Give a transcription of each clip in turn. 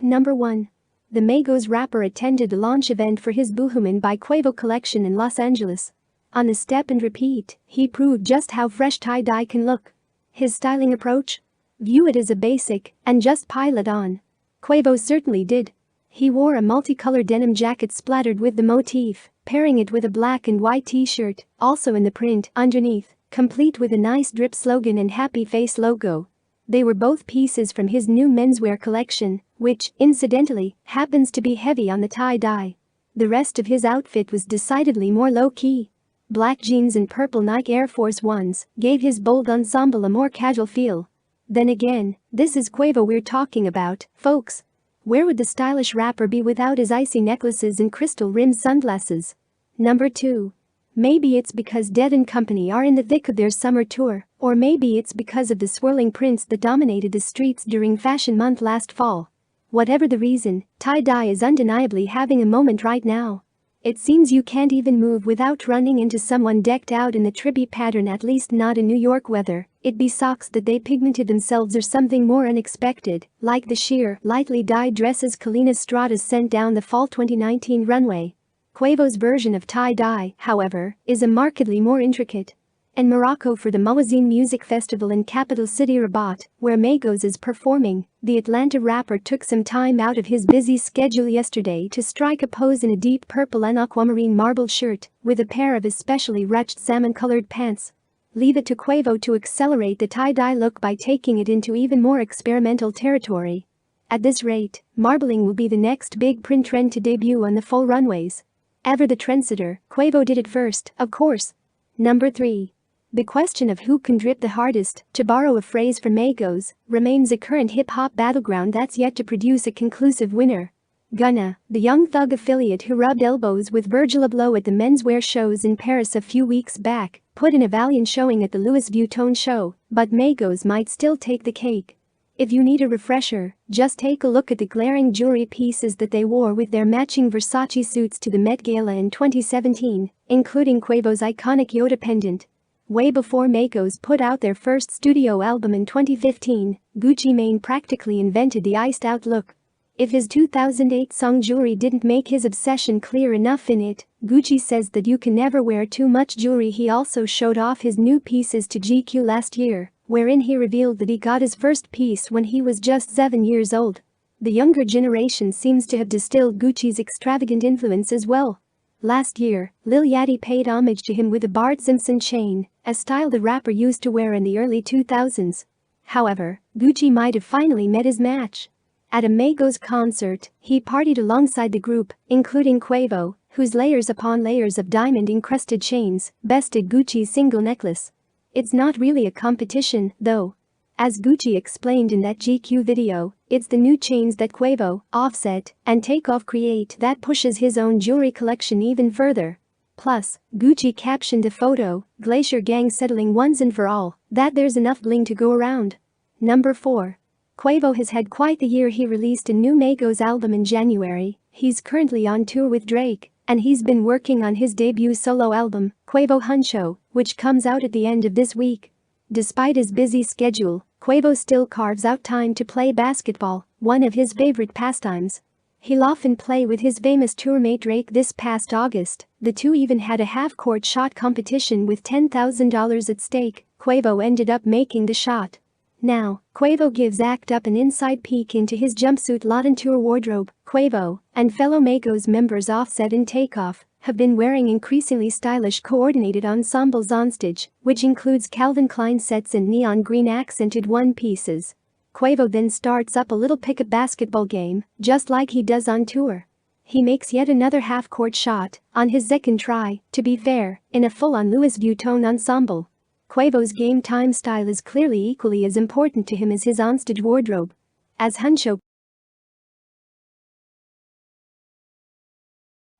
Number 1. The Migos rapper attended a launch event for his Boohoomin by Quavo collection in Los Angeles. On a step and repeat, he proved just how fresh tie-dye can look. His styling approach? View it as a basic and just pile it on. Quavo certainly did. He wore a multicolor denim jacket splattered with the motif, pairing it with a black and white t-shirt, also in the print underneath, complete with a nice drip slogan and happy face logo. They were both pieces from his new menswear collection, which, incidentally, happens to be heavy on the tie-dye. The rest of his outfit was decidedly more low-key. Black jeans and purple Nike Air Force Ones gave his bold ensemble a more casual feel. Then again, this is Quavo we're talking about, folks. Where would the stylish rapper be without his icy necklaces and crystal-rimmed sunglasses? Number 2. Maybe it's because Dead & Company are in the thick of their summer tour, or maybe it's because of the swirling prints that dominated the streets during Fashion Month last fall. Whatever the reason, tie-dye is undeniably having a moment right now. It seems you can't even move without running into someone decked out in the trippy pattern, at least not in New York weather. It be socks that they pigmented themselves or something more unexpected, like the sheer, lightly dyed dresses Kalina Stratas sent down the fall 2019 runway. Quavo's version of tie-dye, however, is a markedly more intricate. In Morocco for the Mawazine Music Festival in capital city Rabat, where Migos is performing, the Atlanta rapper took some time out of his busy schedule yesterday to strike a pose in a deep purple and aquamarine marbled shirt with a pair of especially ruched salmon-colored pants. Leave it to Quavo to accelerate the tie-dye look by taking it into even more experimental territory. At this rate, marbling will be the next big print trend to debut on the fall runways. Ever the trendsetter, Quavo did it first, of course. Number 3. The question of who can drip the hardest, to borrow a phrase from Migos, remains a current hip-hop battleground that's yet to produce a conclusive winner. Gunna, the Young Thug affiliate who rubbed elbows with Virgil Abloh at the menswear shows in Paris a few weeks back, put in a valiant showing at the Louis Vuitton show, but Migos might still take the cake. If you need a refresher, just take a look at the glaring jewelry pieces that they wore with their matching Versace suits to the Met Gala in 2017, including Quavo's iconic Yoda pendant. Way before Migos put out their first studio album in 2015, Gucci Mane practically invented the iced-out look. If his 2008 song Jewelry didn't make his obsession clear enough in it, Gucci says that you can never wear too much jewelry. He also showed off his new pieces to GQ last year, wherein he revealed that he got his first piece when he was just 7 years old. The younger generation seems to have distilled Gucci's extravagant influence as well. Last year, Lil Yachty paid homage to him with a Bart Simpson chain, a style the rapper used to wear in the early 2000s. However, Gucci might have finally met his match. At a Migos concert, he partied alongside the group, including Quavo, whose layers upon layers of diamond-encrusted chains bested Gucci's single necklace. It's not really a competition, though. As Gucci explained in that GQ video, it's the new chains that Quavo, Offset, and Takeoff create that pushes his own jewelry collection even further. Plus, Gucci captioned the photo, "Glacier Gang settling once and for all, that there's enough bling to go around." Number 4. Quavo has had quite the year. He released a new Migos album in January, he's currently on tour with Drake, and he's been working on his debut solo album, Quavo Huncho, which comes out at the end of this week. Despite his busy schedule, Quavo still carves out time to play basketball, one of his favorite pastimes. He'll often play with his famous tourmate Drake. This past August, the two even had a half-court shot competition with $10,000 at stake. Quavo ended up making the shot. Now, Quavo gives ActUp an inside peek into his jumpsuit lot and tour wardrobe. Quavo and fellow Migos members Offset and Takeoff have been wearing increasingly stylish coordinated ensembles onstage, which includes Calvin Klein sets and neon green accented one-pieces. Quavo then starts up a little pickup basketball game, just like he does on tour. He makes yet another half-court shot, on his second try, to be fair, in a full-on Louis Vuitton ensemble. Quavo's game-time style is clearly equally as important to him as his onstage wardrobe. As Huncho.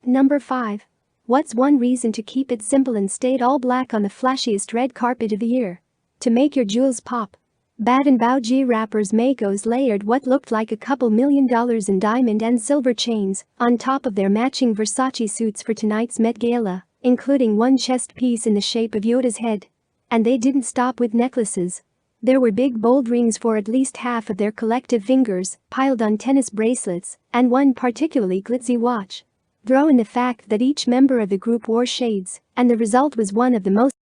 Number 5. What's one reason to keep it simple and stay all black on the flashiest red carpet of the year? To make your jewels pop. Bad and Bougie rappers Migos layered what looked like a couple $1 million in diamond and silver chains on top of their matching Versace suits for tonight's Met Gala, including one chest piece in the shape of Yoda's head. And they didn't stop with necklaces. There were big bold rings for at least half of their collective fingers, piled on tennis bracelets, and one particularly glitzy watch. Throw in the fact that each member of the group wore shades, and the result was one of the most